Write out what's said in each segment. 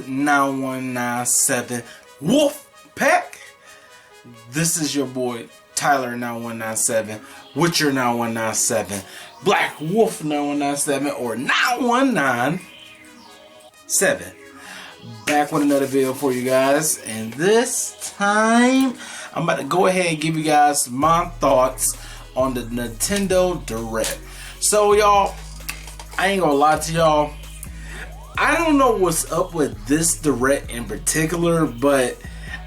9197 wolfpack. This is your boy Tyler 9197 with your 9197 Black Wolf 9197 or 9197. Back with another video for you guys, and this time I'm about to go ahead and give you guys my thoughts on the Nintendo Direct. So y'all, I ain't gonna lie to y'all, I don't know what's up with this Direct in particular, but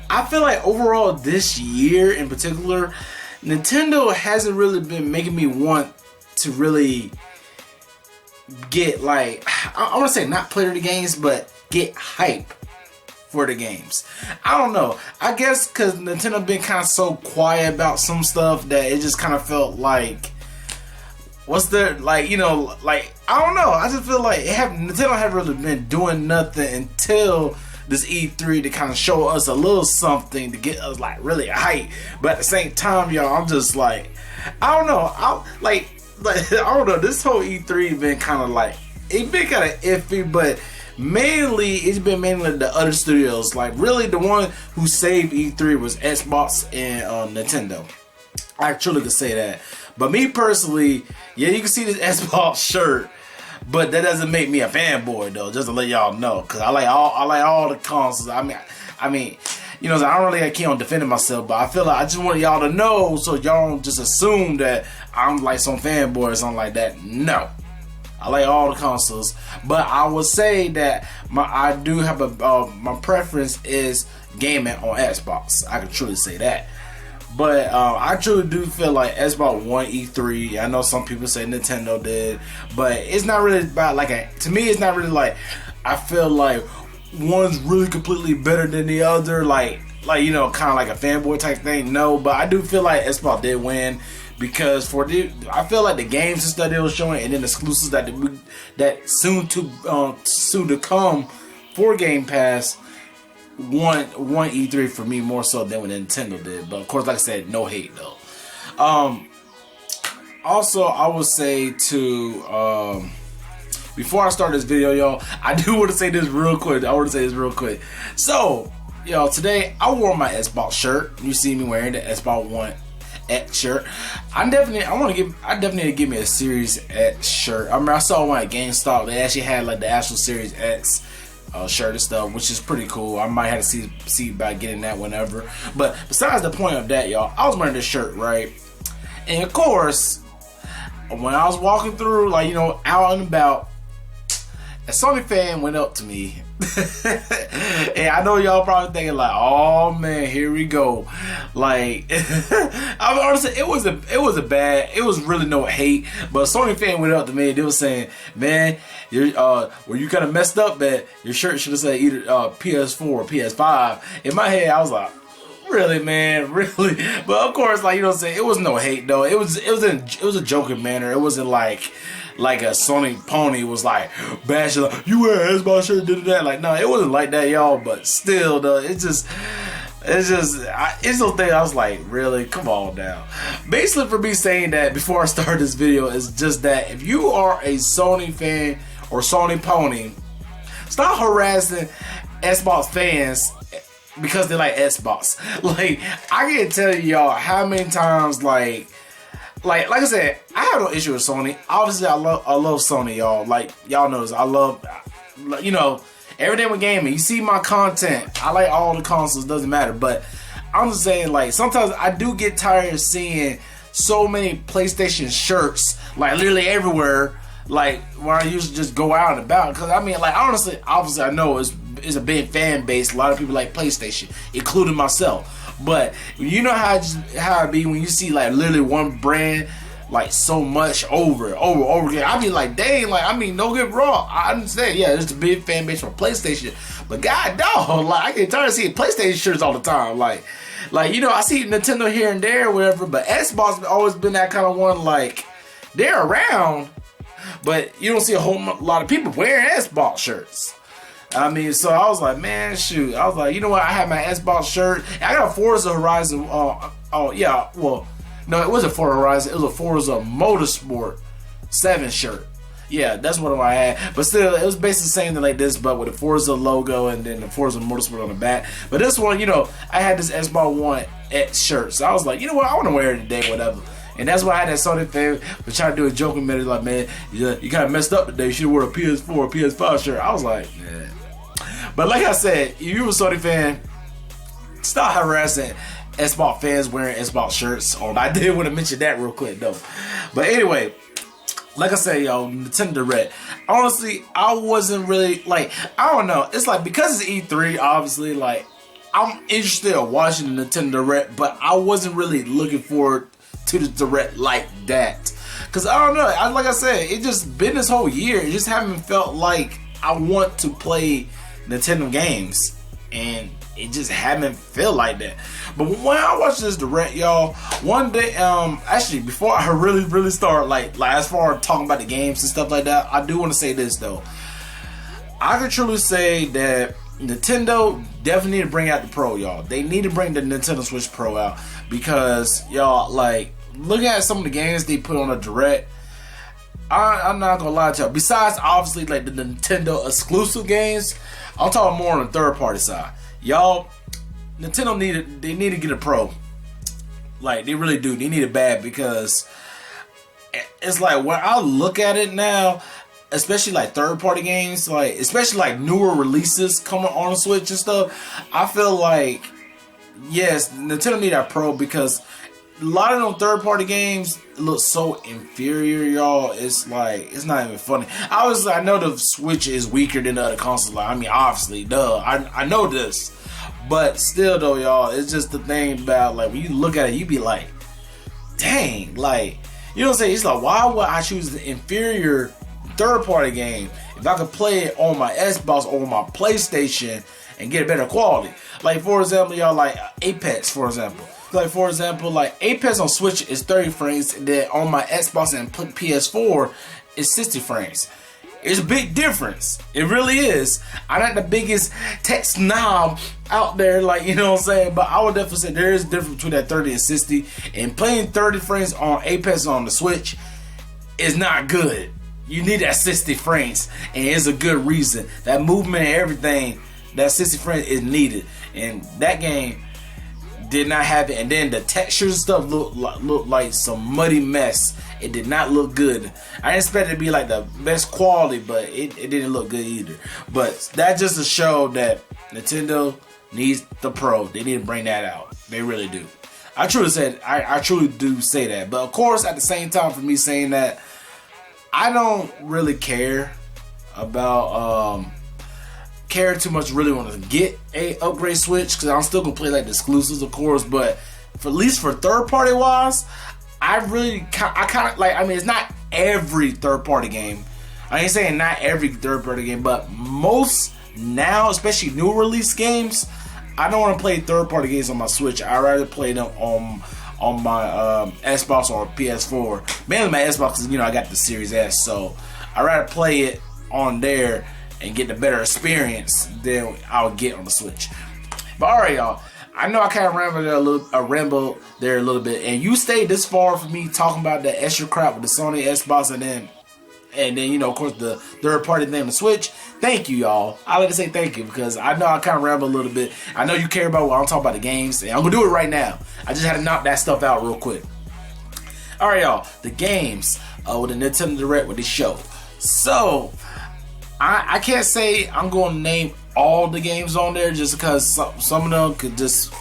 I feel like overall this year in particular, Nintendo hasn't really been making me want to really get, like, I want to say not play the games, but get hype for the games. I don't know. I guess because Nintendo been kind of so quiet about some stuff that it just kind of felt like, what's there, like, you know, like, I don't know. I just feel like Nintendo haven't really been doing nothing until this E3 to kind of show us a little something to get us like really hype. But at the same time, y'all, I'm just like, I don't know. I don't know. This whole E3 been kind of like, it been kind of iffy, but mainly it's been mainly the other studios. Like, really the one who saved E3 was Xbox and Nintendo. I truly could say that. But me personally, yeah, you can see this Xbox shirt, but that doesn't make me a fanboy though. Just to let y'all know, cause I like all the consoles. I mean, you know, I don't really keep on defending myself, but I feel like I just want y'all to know so y'all don't just assume that I'm like some fanboy or something like that. No, I like all the consoles, but I would say that I do have my preference is gaming on Xbox. I can truly say that. But I truly do feel like Xbox won E3. I know some people say Nintendo did, but it's not really about like to me it's not really like I feel like one's really completely better than the other, like you know, kind of like a fanboy type thing. No, but I do feel like Xbox did win because I feel like the games and stuff they were showing, and then the exclusives that soon to come for Game Pass won E3 for me more so than what Nintendo did. But of course, like I said, no hate though. Also, I would say to before I start this video, y'all, I do want to say this real quick. So, y'all, today I wore my Xbox shirt. You see me wearing the Xbox One X shirt. I definitely give me a Series X shirt. I mean, I saw one at GameStop. They actually had like the actual Series X shirt and stuff, which is pretty cool. I might have to see about getting that whenever. But besides the point of that, y'all, I was wearing this shirt, right? And of course, when I was walking through, like, you know, out and about, a Sony fan went up to me. And I know y'all probably thinking like, oh man, here we go. Like, I mean, honestly, it was really no hate, but a Sony fan went up to me and they was saying, man, were you kind of messed up that your shirt should have said either PS4 or PS5. In my head, I was like, really, man, really? But of course, like, you know what I'm saying, it was no hate though. It was a joking manner. It wasn't like a Sony pony was like bashing like, you wear an Xbox shirt, did that. Like, no, it wasn't like that, y'all. But still, though, it's those things. I was like, really, come on now. Basically, for me saying that before I start this video is just that if you are a Sony fan or Sony pony, stop harassing Xbox fans because they like Xbox. Like, I can't tell y'all how many times like I said, I have no issue with Sony. Obviously, I love Sony, y'all. Like, y'all know this. I love, you know, everything with gaming. You see my content. I like all the consoles. Doesn't matter. But I'm just saying, like, sometimes I do get tired of seeing so many PlayStation shirts, like, literally everywhere. Like, when I used to just go out and about. Because, I mean, like, honestly, obviously, I know it's a big fan base. A lot of people like PlayStation, including myself. But you know how it be when you see like literally one brand like so much over again. I mean, like, dang, like, I mean, don't get me wrong, I understand, yeah, there's a big fan base for PlayStation, but god dog, like, I get tired of seeing PlayStation shirts all the time. Like, you know, I see Nintendo here and there or whatever, but Xbox has always been that kind of one, like, they're around, but you don't see a whole lot of people wearing Xbox shirts. I mean, so I was like, man, shoot. I was like, you know what? I had my Xbox shirt. I got a Forza Horizon. Oh, yeah. Well, no, it wasn't Forza Horizon. It was a Forza Motorsport 7 shirt. Yeah, that's what I had. But still, it was basically the same thing like this, but with the Forza logo and then the Forza Motorsport on the back. But this one, you know, I had this Xbox One X shirt, so I was like, you know what, I want to wear it today, whatever. And that's why I had that Sony fan was trying to do a joking minute, like, man, you kind of messed up today. You should have worn a PS4 or PS5 shirt. I was like, yeah. But like I said, if you're a Sony fan, stop harassing Xbox fans wearing Xbox shirts. I did want to mention that real quick, though. But anyway, like I said, y'all, Nintendo Direct. Honestly, I wasn't really, like, I don't know. It's like, because it's E3, obviously, like, I'm interested in watching the Nintendo Direct, but I wasn't really looking forward to the Direct like that. Because, I don't know, like I said, it just been this whole year. It just haven't felt like I want to play Nintendo games. And it just haven't felt like that. But when I watched this Direct, y'all, one day, actually, before I really start, like as far as talking about the games and stuff like that, I do want to say this, though. I can truly say that Nintendo definitely need to bring out the Pro, y'all. They need to bring the Nintendo Switch Pro out, because, y'all, like, look at some of the games they put on a Direct. I'm not gonna lie to y'all. Besides, obviously, like the Nintendo exclusive games, I'm talking more on the third party side. Y'all, Nintendo need to get a Pro. Like, they really do. They need it bad, because it's like, when I look at it now, especially like third party games, like especially like newer releases coming on the Switch and stuff, I feel like, yes, Nintendo need a Pro, because a lot of them third party games look so inferior, y'all. It's like, it's not even funny. Obviously, I know the Switch is weaker than the other consoles. Like, I mean, obviously, duh. I know this. But still, though, y'all, it's just the thing about, like, when you look at it, you be like, dang, like, you know what I'm saying? It's like, why would I choose the inferior third party game if I could play it on my Xbox or on my PlayStation and get a better quality? Like, for example, y'all, like Apex, for example. Like, for example, like Apex on Switch is 30 frames, and then on my Xbox and PS4 is 60 frames. It's a big difference. It really is. I'm not the biggest tech snob out there, like, you know what I'm saying? But I would definitely say there is a difference between that 30 and 60. And playing 30 frames on Apex on the Switch is not good. You need that 60 frames, and it's a good reason. That movement and everything, that 60 frames is needed. And that game did not have it, and then the textures and stuff looked like some muddy mess. It did not look good. I didn't expect it to be like the best quality, but it didn't look good either. But that's just to show that Nintendo needs the Pro. They need to bring that out. They really do. I truly do say that. But of course, at the same time, for me saying that, I don't really care about care too much really want to get a upgrade Switch, because I'm still gonna play like the exclusives, of course, but for at least for third party wise, I kind of like, I mean, it's not every third party game. I ain't saying not every third party game, but most now, especially new release games, I don't want to play third party games on my Switch. I'd rather play them on my Xbox or PS4. Mainly my Xbox, because, you know, I got the Series S, so I'd rather play it on there and get the better experience than I'll get on the Switch. But alright, y'all, I know I kind of rambled there a little bit, and you stayed this far for me talking about the extra crap with the Sony Xbox, and then you know, of course, the third party name, the Switch. Thank you, y'all. I like to say thank you, because I know I kind of rambled a little bit. I know you care about what I'm talking about, the games, and I'm gonna do it right now. I just had to knock that stuff out real quick. Alright, y'all, the games with the Nintendo Direct with the show. So I can't say I'm going to name all the games on there, just because some of them could just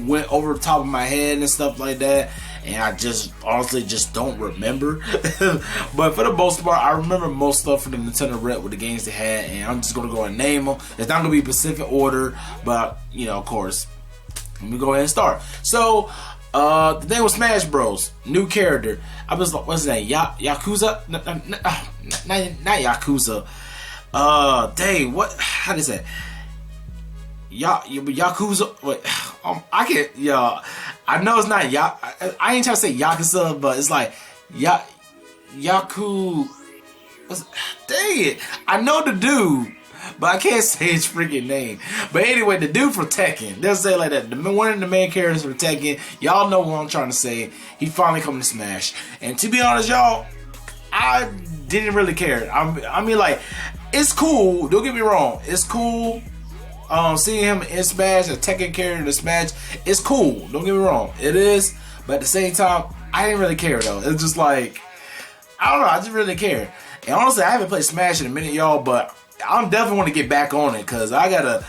went over the top of my head and stuff like that, and I just honestly just don't remember. But for the most part, I remember most stuff from the Nintendo Direct with the games they had, and I'm just going to go and name them. It's not going to be Pacific order, but, you know, of course, let me go ahead and start. So, the thing with Smash Bros. New character. I was like, what's his name? Yakuza? Not Yakuza. Dang, what? How do you say? Yakuza. Wait, I can't. Yeah, I know it's not I ain't trying to say Yakuza, but it's like Yaku. Dang it! I know the dude, but I can't say his freaking name. But anyway, the dude from Tekken. They'll say it like that. One of the main characters from Tekken. Y'all know what I'm trying to say. He finally coming to Smash. And to be honest, y'all, I didn't really care. I mean, like, it's cool. Don't get me wrong. It's cool. Seeing him in Smash and taking care of the Smash, it's cool. Don't get me wrong. It is. But at the same time, I didn't really care though. It's just like, I don't know. I just really care. And honestly, I haven't played Smash in a minute, y'all. But I'm definitely want to get back on it because I know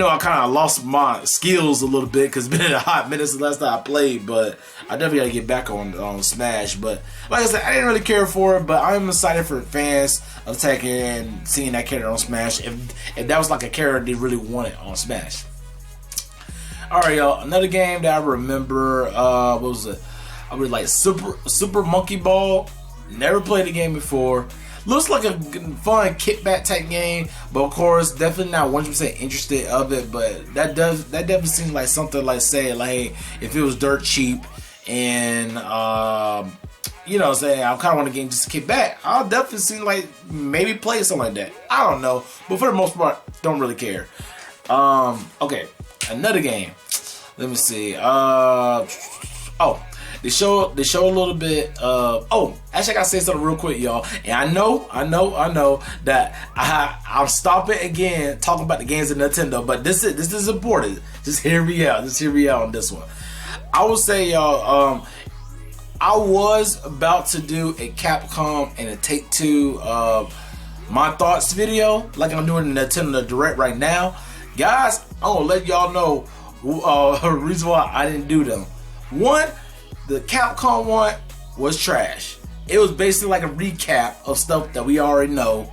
I kind of lost my skills a little bit because it's been a hot minute since the last time I played, but I definitely got to get back on Smash. But like I said, I didn't really care for it, but I'm excited for fans of Tekken and seeing that character on Smash if that was like a character they really wanted on Smash. Alright, y'all, another game that I remember, what was it? I really like Super Monkey Ball. Never played the game before. Looks like a fun kickback type game, but of course, definitely not 100% interested of it. But that definitely seems like something like, say, like if it was dirt cheap, and you know, say I kind of want a game just to kick back, I'll definitely see like maybe play something like that. I don't know, but for the most part, don't really care. Okay, another game. Let me see. They show a little bit of, actually I gotta say something real quick, y'all. And I know that I'm stopping again talking about the games of Nintendo, but this is important. Just hear me out. On this one. I will say, y'all, I was about to do a Capcom and a Take-Two my thoughts video, like I'm doing the Nintendo Direct right now. Guys, I'm gonna let y'all know the reason why I didn't do them. One, the Capcom one was trash. It was basically like a recap of stuff that we already know,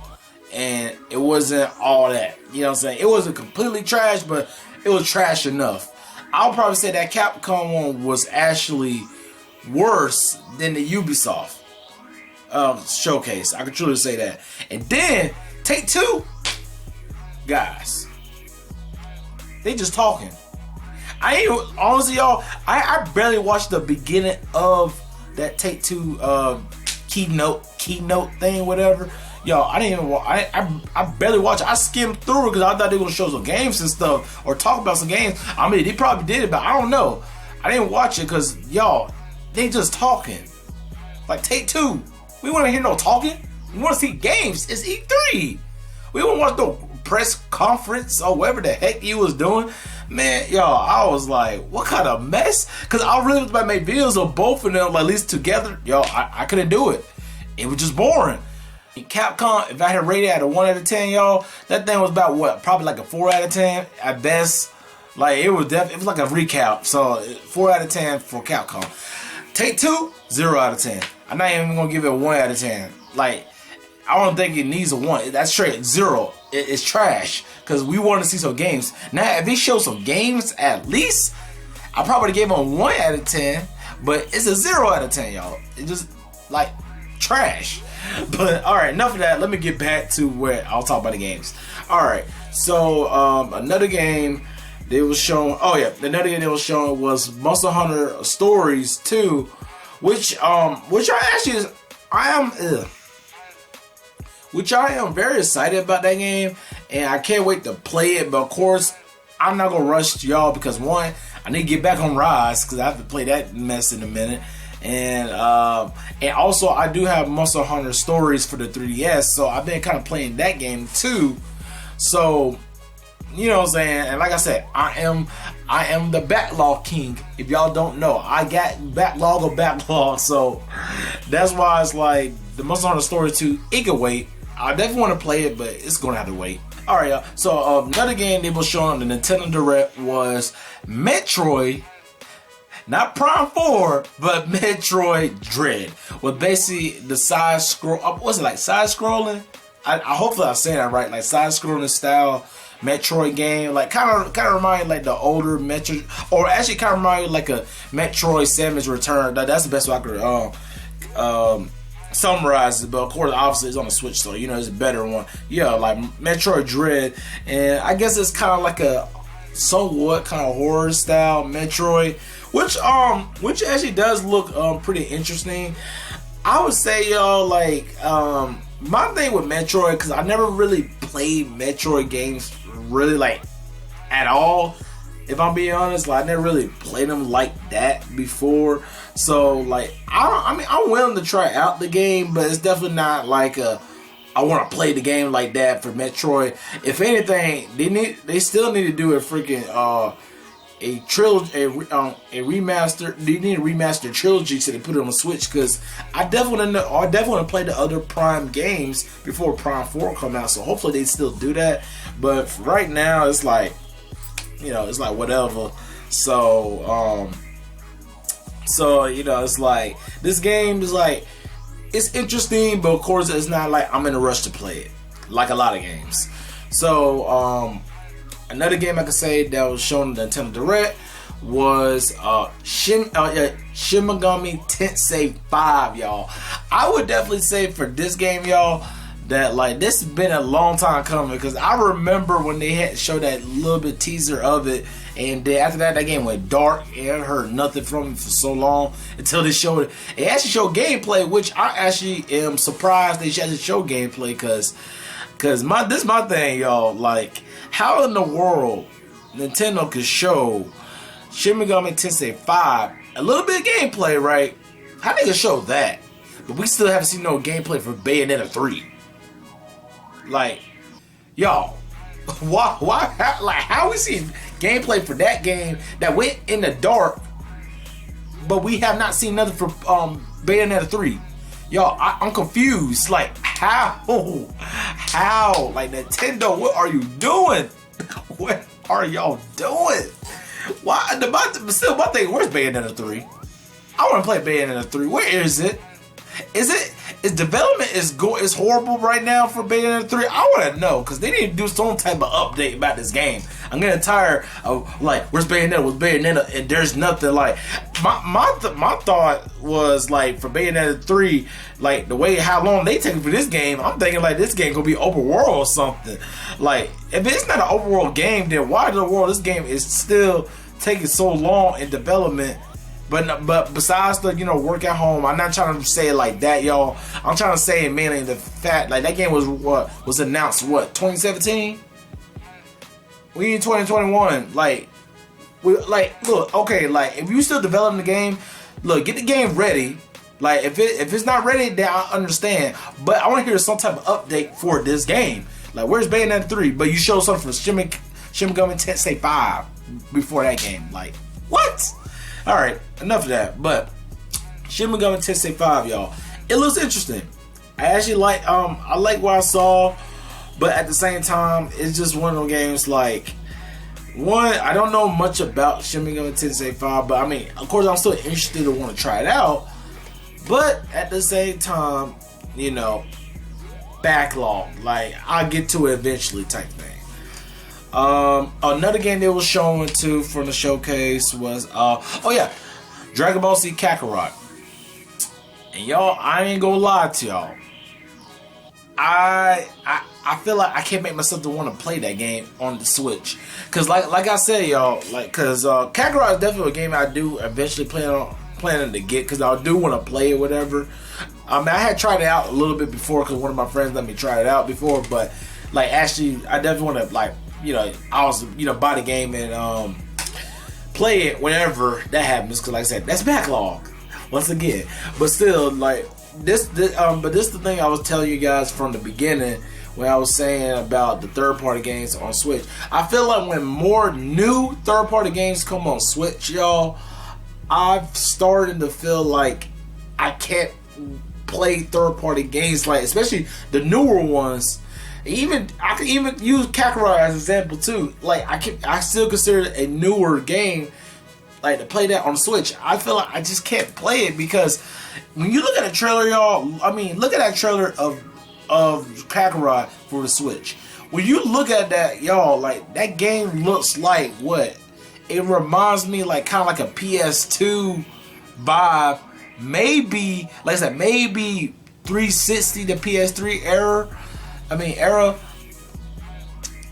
and it wasn't all that. You know what I'm saying? It wasn't completely trash, but it was trash enough. I'll probably say that Capcom one was actually worse than the Ubisoft showcase. I can truly say that. And then Take-Two, guys, they just talking. Honestly, y'all, I barely watched the beginning of that Take-Two keynote thing, whatever. Y'all, I didn't even. I barely watched it. I skimmed through it because I thought they were gonna show some games and stuff or talk about some games. I mean, they probably did it, but I don't know. I didn't watch it because y'all, they just talking. Like Take-Two, we want to hear no talking. We want to see games. It's E3. We don't want no press conference or whatever the heck he was doing. Man, y'all, I was like, what kind of mess? Because I really was about to make videos of both of them, like, at least together. Y'all, I couldn't do it. It was just boring. Capcom, if I had rated at a 1 out of 10, y'all, that thing was about what? Probably like a 4 out of 10 at best. Like, it was like a recap. So 4 out of 10 for Capcom. Take-Two, 0 out of 10. I'm not even gonna give it a 1 out of 10. Like, I don't think it needs a 1. That's straight 0. It's trash because we want to see some games. Now, if they show some games at least, I probably gave them a 1 out of 10, but it's a 0 out of 10, y'all. It's just like trash. But all right, enough of that. Let me get back to where I'll talk about the games. All right, so another game they was showing. Oh yeah, another game they was showing was Monster Hunter Stories 2, which I am very excited about that game, and I can't wait to play it. But of course, I'm not gonna rush y'all because one, I need to get back on Rise because I have to play that mess in a minute, and also I do have Monster Hunter Stories for the 3DS, so I've been kind of playing that game too. So you know what I'm saying, and like I said, I am the backlog king. If y'all don't know, I got backlog, so that's why it's like the Monster Hunter Stories 2, it can wait. I definitely want to play it, but it's gonna have to wait. Alright, y'all. So another game they were showing on the Nintendo Direct was Metroid, not Prime 4, but Metroid Dread. With basically the side scroll, was it like side scrolling? Hopefully I'm saying that right, like side scrolling style Metroid game, like kind of remind like the older Metroid, or actually kind of remind like a Metroid Samus Return. That's the best way I could summarize it, but of course obviously it's on the Switch, so you know it's a better one. Yeah, like Metroid Dread, and I guess it's kind of like a somewhat kind of horror style Metroid, which actually does look pretty interesting. I would say, y'all, like my thing with Metroid, because I never really played Metroid games really like at all. If I'm being honest, like I never really played them like that before. So like I'm willing to try out the game, but it's definitely not like I want to play the game like that for Metroid. If anything, they still need to do a freaking a trilogy, a remaster. They need to remaster trilogy so they put it on the Switch, because I definitely play the other Prime games before Prime 4 come out. So hopefully they still do that. But for right now, it's like, you know, it's like whatever. So you know, it's like this game is like, it's interesting, but of course it's not like I'm in a rush to play it like a lot of games. So another game I could say that was shown in the Nintendo Direct was Shin Megami Tensei 5, y'all. I would definitely say for this game, y'all, that like this has been a long time coming, because I remember when they had showed that little bit teaser of it, and then after that game went dark, and I heard nothing from it for so long until they showed it. They actually showed gameplay, which I actually am surprised they actually showed gameplay, because this is my thing, y'all. Like, how in the world Nintendo could show Shin Megami Tensei 5 a little bit of gameplay, right? How they could show that, but we still haven't seen no gameplay for Bayonetta 3. Like, y'all, why, how we see gameplay for that game that went in the dark, but we have not seen nothing for Bayonetta 3? Y'all, I'm confused. Like, how? Like, Nintendo, what are you doing? What are y'all doing? Why? Still, my thing, where's Bayonetta 3? I want to play Bayonetta 3. Where is it? Is development is horrible right now for Bayonetta 3? I want to know, because they need to do some type of update about this game. I'm getting tired of, like, where's Bayonetta, and there's nothing. Like, my thought was, like, for Bayonetta 3, like, the way how long they take for this game, I'm thinking like this game gonna be open world or something. Like, if it's not an open world game, then why in the world this game is still taking so long in development? But besides the, you know, work at home, I'm not trying to say it like that, y'all. I'm trying to say it mainly the fact, like, that game was announced 2017. We in 2021. Like, look, okay, like, if you still developing the game, look, get the game ready. Like, if it's not ready, then I understand. But I want to hear some type of update for this game. Like, where's Bayonetta 3? But you showed something for Shin Megami Tensei 5 before that game. Like, what? Alright, enough of that. But Shin Megami Tensei 5, y'all, it looks interesting. I actually like I like what I saw, but at the same time, it's just one of those games, like, one, I don't know much about Shin Megami Tensei 5, but I mean, of course I'm still interested to want to try it out. But at the same time, you know, backlog, like, I'll get to it eventually type thing. Another game they were showing too from the showcase was oh yeah, Dragon Ball Z Kakarot. And y'all, I ain't gonna lie to y'all, I feel like I can't make myself to want to play that game on the Switch, cause like I said, y'all, like, cause Kakarot is definitely a game I do eventually planning to get, cause I do want to play it, whatever. I mean, I had tried it out a little bit before, cause one of my friends let me try it out before, but like, actually, I definitely want to, like, you know, I was, you know, buy the game and play it whenever that happens, because like I said, that's backlog once again. But still, like, this but this is the thing I was telling you guys from the beginning when I was saying about the third-party games on Switch. I feel like when more new third-party games come on Switch, y'all, I've started to feel like I can't play third-party games, like, especially the newer ones. I can even use Kakarot as an example too. Like, I still consider it a newer game, like, to play that on the Switch. I feel like I just can't play it, because when you look at the trailer, y'all, I mean, look at that trailer of Kakarot for the Switch. When you look at that, y'all, like, that game looks like what? It reminds me, like, kind of like a PS2 vibe. Maybe, like I said, maybe 360 to PS3 era.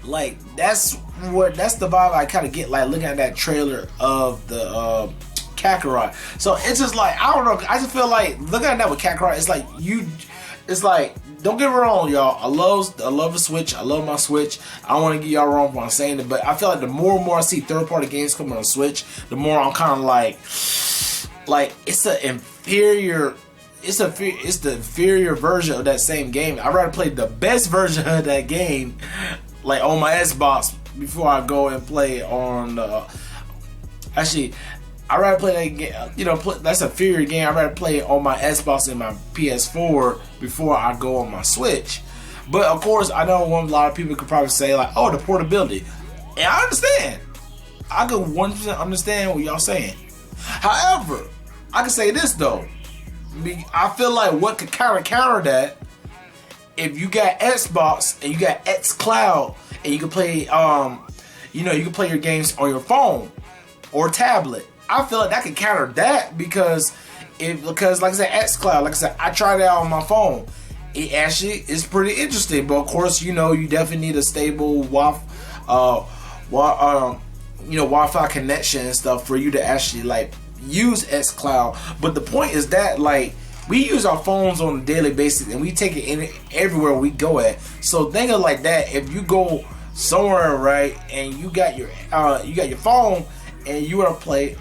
Like, that's the vibe I kind of get, like, looking at that trailer of the Kakarot. So it's just like, I don't know, I just feel like looking at that with Kakarot, it's like don't get me wrong, y'all. I love the Switch. I love my Switch. I don't want to get y'all wrong when I'm saying it, but I feel like the more and more I see third-party games coming on Switch, the more I'm kind of like it's the inferior version of that same game. I'd rather play the best version of that game, like on my Xbox, before I go and play on. Actually, I'd rather play that game. You know, that's a inferior game. I'd rather play it on my Xbox and my PS4 before I go on my Switch. But of course, I know a lot of people could probably say like, "Oh, the portability," and I understand. I could 100% understand what y'all saying. However, I can say this though. I feel like what could counter that, if you got Xbox and you got xCloud and you can play you can play your games on your phone or tablet. I feel like that could counter that because like I said, xCloud, like I said, I tried it out on my phone. It actually is pretty interesting, but of course, you definitely need a stable Wi-Fi connection and stuff for you to actually like use xCloud. But the point is that like we use our phones on a daily basis and we take it in everywhere we go at. So think of like that. If you go somewhere, right, and you got your phone and you want to play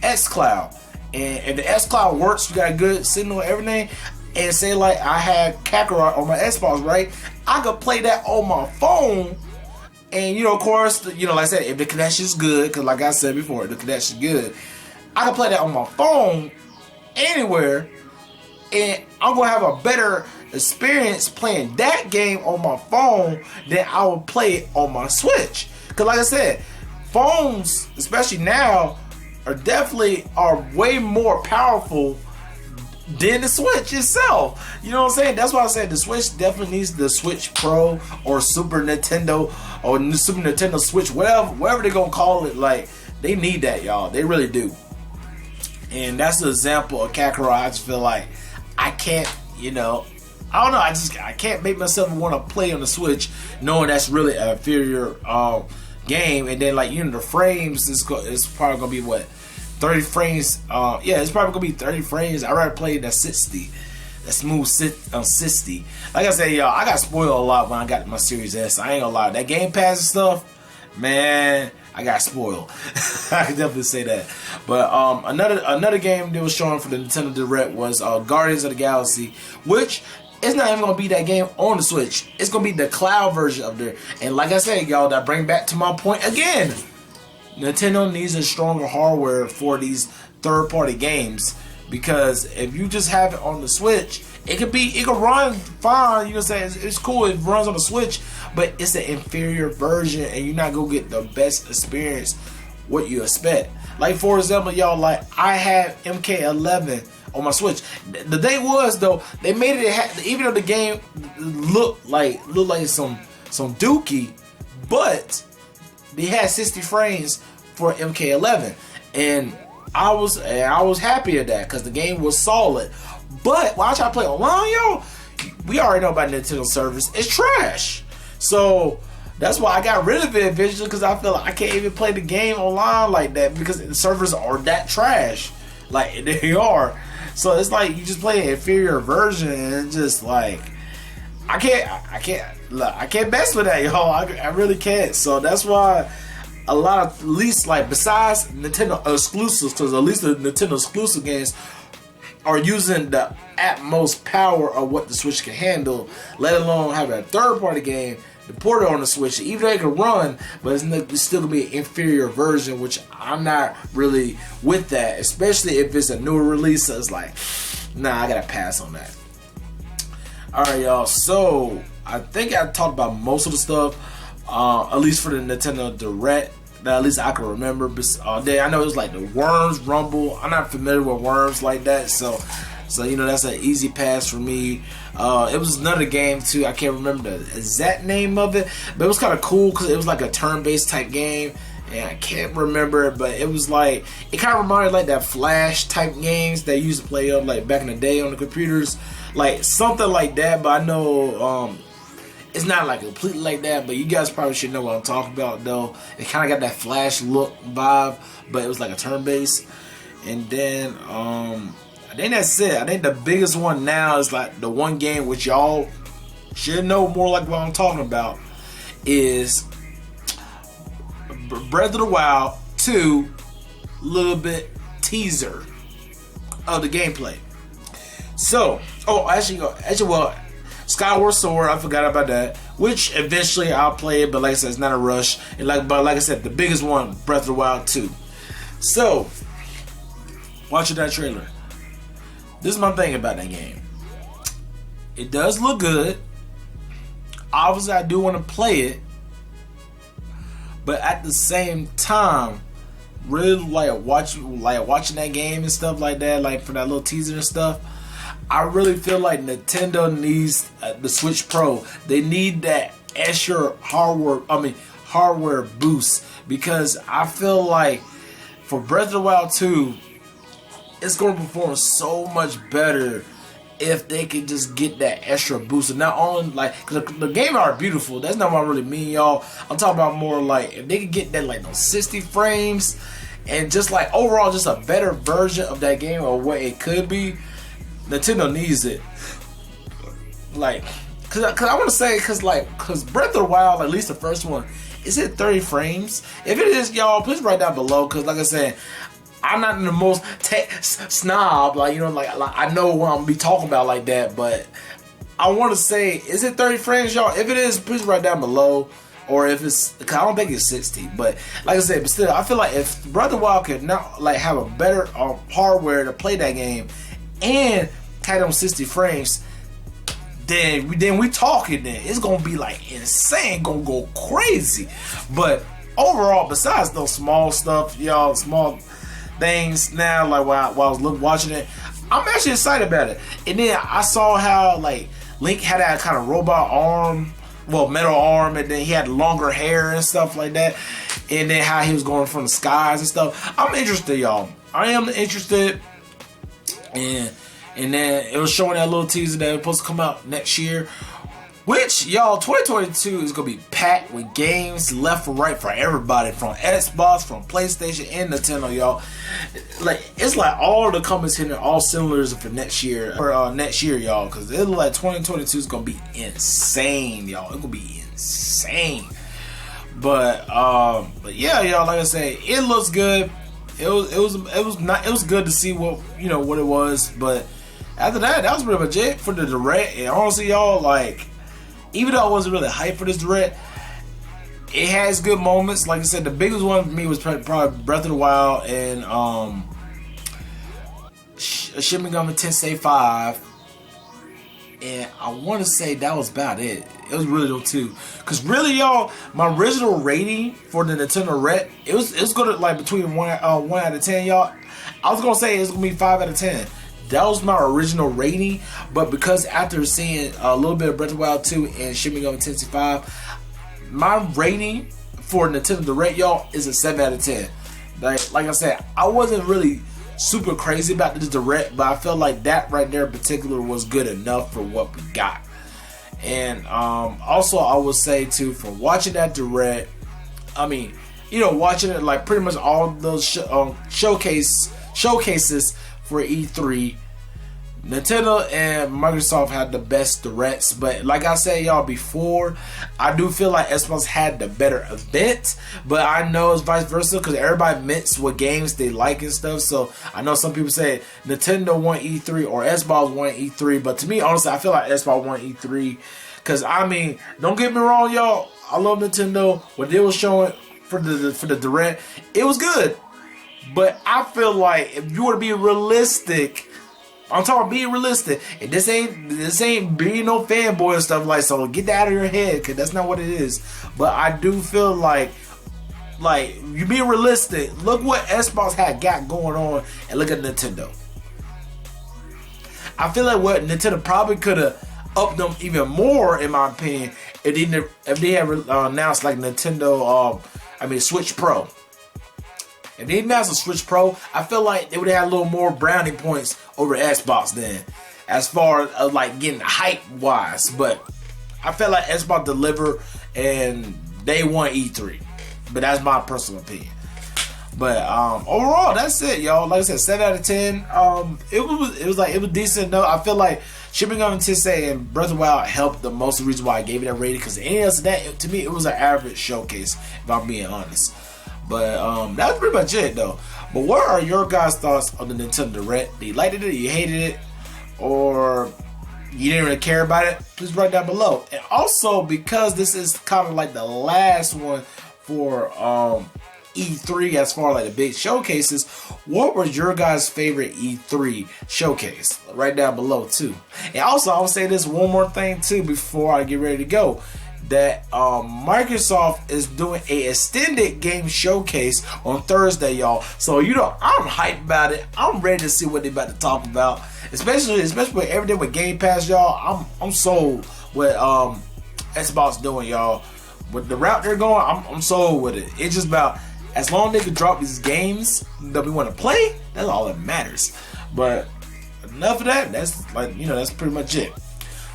xCloud, and if the xCloud works, you got a good signal and everything, and say like I had Kakarot on my Xbox, right, I could play that on my phone. And of course, like I said, if the connection is good, because like I said before, the connection is good, I can play that on my phone anywhere, and I'm gonna have a better experience playing that game on my phone than I would play it on my Switch. Because like I said, phones, especially now, are way more powerful than the Switch itself. You know what I'm saying? That's why I said the Switch definitely needs the Switch Pro or Super Nintendo or Super Nintendo Switch, whatever they're gonna call it. Like, they need that, y'all. They really do. And that's an example of Kakarot. I just feel like I can't, I don't know. I can't make myself want to play on the Switch, knowing that's really an inferior game. And then the frames is probably gonna be what, 30 frames. It's probably gonna be 30 frames. I'd rather play that 60, that smooth 60. Like I said, y'all, I got spoiled a lot when I got my Series S. I ain't gonna lie. That Game Pass and stuff, man, I got spoiled. I can definitely say that. But another game that was shown for the Nintendo Direct was Guardians of the Galaxy, which it's not even gonna be that game on the Switch. It's gonna be the cloud version of there. And like I said, y'all, that bring back to my point again. Nintendo needs a stronger hardware for these third-party games, because if you just have it on the Switch, it could run fine. It's cool. It runs on the Switch, but it's an inferior version, and you're not gonna get the best experience what you expect. Like for example, y'all, like I have MK11 on my Switch. The thing was though, they made it even though the game looked like some dookie, but they had 60 frames for MK11, and I was happy at that because the game was solid. But when I try to play online, yo, we already know about Nintendo service. It's trash. So that's why I got rid of it eventually, because I feel like I can't even play the game online like that because the servers are that trash. Like they are. So it's like you just play an inferior version, and it's just like I can't mess with that, y'all. I really can't. So that's why a lot of, at least like besides Nintendo exclusives, because at least the Nintendo exclusive games are using the utmost power of what the Switch can handle, let alone having a third-party game to port it on the Switch. Even though it can run, but it's still gonna be an inferior version, which I'm not really with that, especially if it's a newer release. So it's like, nah, I gotta pass on that. Alright, y'all, so I think I talked about most of the stuff, at least for the Nintendo Direct, that at least I can remember. I know it was like the Worms Rumble. I'm not familiar with Worms like that, so that's an easy pass for me. It was another game too. I can't remember the exact name of it, but it was kind of cool because it was like a turn-based type game, and I can't remember it, but it was like, it kind of reminded like that Flash type games they used to play on like back in the day on the computers, like something like that. But I know it's not like completely like that, but you guys probably should know what I'm talking about though. It kind of got that Flash look vibe, but it was like a turn-based. And then I think that's it. I think the biggest one now is like the one game which y'all should know more like what I'm talking about, is Breath of the Wild 2 little bit teaser of the gameplay. So, well, Skyward Sword, I forgot about that. Which eventually I'll play it, but like I said, it's not a rush. But like I said, the biggest one, Breath of the Wild 2. So, watching that trailer, this is my thing about that game. It does look good. Obviously, I do want to play it, but at the same time, really watching that game and stuff like that, like for that little teaser and stuff. I really feel like Nintendo needs the Switch Pro. They need that extra hardware boost, because I feel like for Breath of the Wild 2, it's going to perform so much better if they could just get that extra boost. And not only because the game are beautiful, that's not what I really mean, y'all. I'm talking about more like if they could get that like those 60 frames and just like overall just a better version of that game or what it could be. Nintendo needs it. Like, cause I want to say, cause Breath of the Wild, at least the first one, is it 30 frames? If it is, y'all, please write down below. Cause like I said, I'm not the most tech snob, like I know what I'm gonna be talking about like that, but I want to say, is it 30 frames, y'all? If it is, please write down below. Or if it's, cause I don't think it's 60, but like I said, but still, I feel like if Breath of the Wild could now have a better hardware to play that game and had on 60 frames, then we talking. Then it's gonna be like insane, gonna go crazy. But overall, besides those small stuff, y'all, small things now, like while I was watching it, I'm actually excited about it. And then I saw how like Link had that kind of robot arm, well, metal arm, and then he had longer hair and stuff like that. And then how he was going from the skies and stuff. I'm interested, y'all. I am interested. And then it was showing that little teaser that was supposed to come out next year. Which, y'all, 2022 is going to be packed with games left and right for everybody. From Xbox, from PlayStation, and Nintendo, y'all. It's like all the companies hitting all cylinders for next year. Y'all. Because it looks like 2022 is going to be insane, y'all. It's going to be insane. But yeah, y'all, like I say, it looks good. It was good to see what it was, but after that was pretty much it for the direct. And honestly, y'all, like, even though I wasn't really hyped for this direct, it has good moments. Like I said, the biggest one for me was probably Breath of the Wild and Shin Megami Tensei 5. And I want to say that was about it. It was really those two. Because really, y'all, my original rating for the Nintendo Direct, it was going to like between 1 out of 10, y'all. I was going to say it's going to be 5 out of 10. That was my original rating. But because after seeing a little bit of Breath of the Wild 2 and Shin Megami Tensei 5, my rating for Nintendo Direct, y'all, is a 7 out of 10. Like I said, I wasn't really super crazy about this direct, but I felt like that right there in particular was good enough for what we got. And also I would say too, for watching that direct, I mean, watching it like pretty much all those showcases for E3, Nintendo and Microsoft had the best directs. But like I said, y'all, before, I do feel like Xbox had the better event, but I know it's vice versa because everybody admits what games they like and stuff. So I know some people say Nintendo won E3 or Xbox won E3, but to me, honestly, I feel like Xbox won E3 because, I mean, don't get me wrong, y'all, I love Nintendo. What they were showing for the direct, it was good, but I feel like if you were to be realistic, I'm talking about being realistic, and this ain't being no fanboy and stuff like, so get that out of your head, cause that's not what it is. But I do feel like you being realistic, look what Xbox had got going on, and look at Nintendo. I feel like what Nintendo probably could have upped them even more, in my opinion, if they had announced like Nintendo, Switch Pro. If they announced a Switch Pro, I feel like they would have had a little more brownie points over Xbox then, as far as like getting hype wise. But I felt like Xbox delivered and they won E3. But that's my personal opinion. But overall, that's it, y'all. Like I said, 7 out of 10. It was decent. No, I feel like Shipping on Tissay and Breath of the Wild helped the most. The reason why I gave it that rating, because anything else than that, to me, it was an average showcase, if I'm being honest. But that was pretty much it, though. But what are your guys' thoughts on the Nintendo Direct? Did you like it? You hated it? Or you didn't really care about it? Please write down below. And also, because this is kind of like the last one for E3 as far as like the big showcases, what was your guys' favorite E3 showcase? Write down below too. And also, I'll say this one more thing too before I get ready to go. That Microsoft is doing a extended game showcase on Thursday, y'all. So I'm hyped about it. I'm ready to see what they're about to talk about. Especially with everything with Game Pass, y'all. I'm sold with Xbox doing, y'all. With the route they're going, I'm sold with it. It's just about as long as they can drop these games that we want to play, that's all that matters. But enough of that. That's that's pretty much it.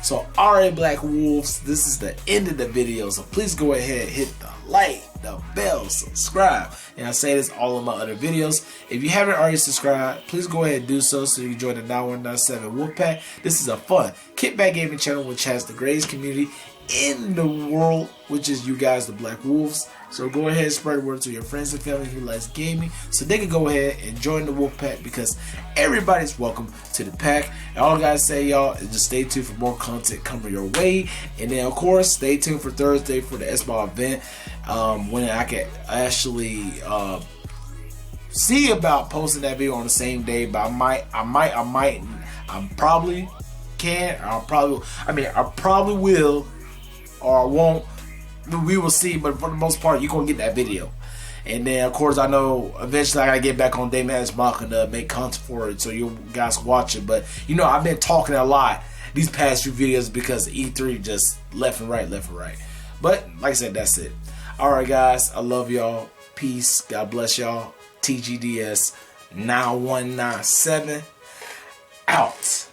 So, alright, Black Wolves, this is the end of the video. So please go ahead, hit the like, the bell, subscribe. And I say this all in my other videos. If you haven't already subscribed, please go ahead and do so you can join the 9197 Wolfpack. This is a fun kickback gaming channel which has the greatest community in the world, which is you guys, the Black Wolves. So go ahead and spread the word to your friends and family who likes gaming, so they can go ahead and join the Wolfpack, because everybody's welcome to the pack. And all I gotta say, y'all, is just stay tuned for more content coming your way. And then of course, stay tuned for Thursday for the SBall event, when I can actually see about posting that video on the same day. But I probably can, I probably will, or I won't. We will see, but for the most part, you're gonna get that video. And then, of course, I know eventually I gotta get back on Dayman's Machina and make content for it, so you guys can watch it. But I've been talking a lot these past few videos because E3 just left and right. But like I said, that's it. All right, guys, I love y'all. Peace. God bless y'all. TGDS 9197 out.